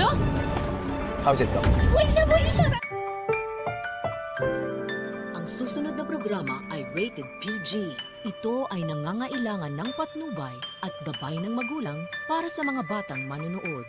Doc? How's it, Doc? Buhay siya! Ang susunod na programa ay rated PG. Ito ay nangangailangan ng patnubay at gabay ng magulang para sa mga batang manonood.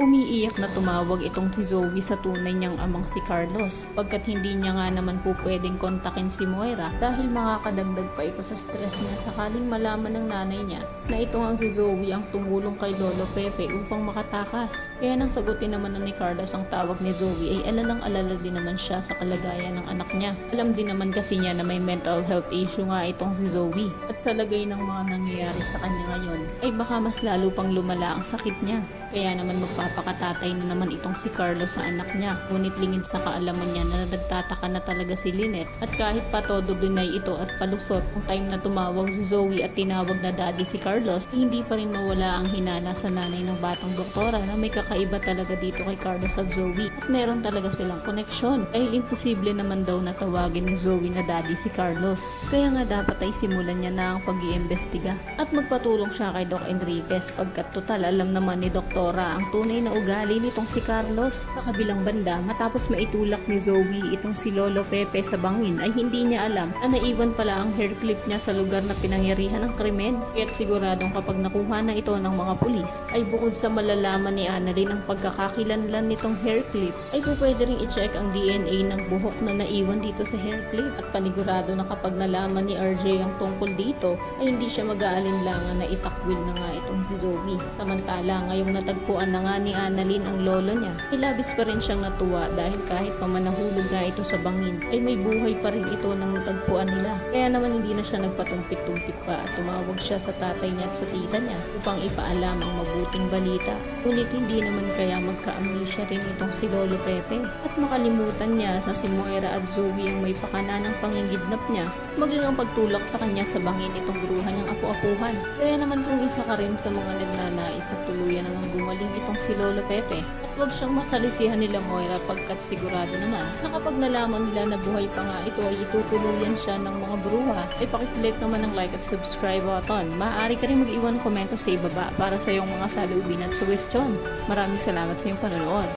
Umiiyak na tumawag itong si Zoe sa tunay niyang amang si Carlos pagkat hindi niya nga naman po pwedeng kontakin si Moira dahil makakadagdag pa ito sa stress niya sakaling malaman ng nanay niya na ito ang si Zoe ang tumulong kay Lolo Pepe upang makatakas. Kaya nang sagutin naman na ni Carlos ang tawag ni Zoe ay alalang-alala din naman siya sa kalagayan ng anak niya. Alam din naman kasi niya na may mental health issue nga itong si Zoe at sa lagay ng mga nangyayari sa kanya ngayon ay baka mas lalo pang lumala ang sakit niya. Kaya naman magpapakatatay na naman itong si Carlos sa anak niya. Ngunit lingid sa kaalaman niya na nagtataka na talaga si Lynette. At kahit pa todo deny ito at palusot ang time na tumawag si Zoe at tinawag na daddy si Carlos, ay hindi pa rin mawala ang hinala sa nanay ng batang doktora na may kakaiba talaga dito kay Carlos at Zoe. At meron talaga silang koneksyon dahil imposible naman daw na tawagin ni Zoe na daddy si Carlos. Kaya nga dapat ay simulan niya na ang pag-iimbestiga at magpatulong siya kay Doc Enriquez pagkat total alam naman ni Doktora ang tunay na ugali nitong si Carlos. Sa kabilang banda, matapos maitulak ni Zoe itong si Lolo Pepe sa bangin ay hindi niya alam na naiwan pala ang hair clip niya sa lugar na pinangyarihan ng krimen. Kaya't siguradong kapag nakuha na ito ng mga pulis ay bukod sa malalaman ni Annalyn ang pagkakakilanlan nitong hair clip ay pwede ring i-check ang DNA ng buhok na naiwan dito sa hair clip at panigurado na kapag nalaman ni RJ ang tungkol dito ay hindi siya mag-aalinlangan na itakwil na nga itong si Zoe. Samantala ngayong natagpuan na nga ni Annalyn ang lolo niya ay labis pa rin siyang natuwa dahil kahit pa manahulog nga ito sa bangin ay may buhay pa rin ito nang natagpuan nila. Kaya naman hindi na siya nagpatumpik-tumpik pa at tumawag siya sa tatay niya at sa tita niya upang ipaalam ang mabuting balita. Ngunit hindi naman kaya magka-amnesia rin itong si Lolo Pepe at makalimutan niya na si Moira at Zoe ang may pakana ng pangingidnap niya maging ang pagtulak sa kanya sa bangin itong gruhan niyang apu-apuhan. Kaya naman kung isa ka rin sa mga nagnanais at tuluyan ng gumaling itong si Lolo Pepe at huwag siyang masalisihan nila Moira pagkat sigurado naman na kapag nalaman nila na buhay pa nga ito ay itutuluyan siya ng mga bruha ay pakiclick naman ng like at subscribe button. Maaari ka rin mag-iwan ng komento sa ibaba para sa iyong mga saloobin at suggestion. Maraming salamat sa iyong panonood.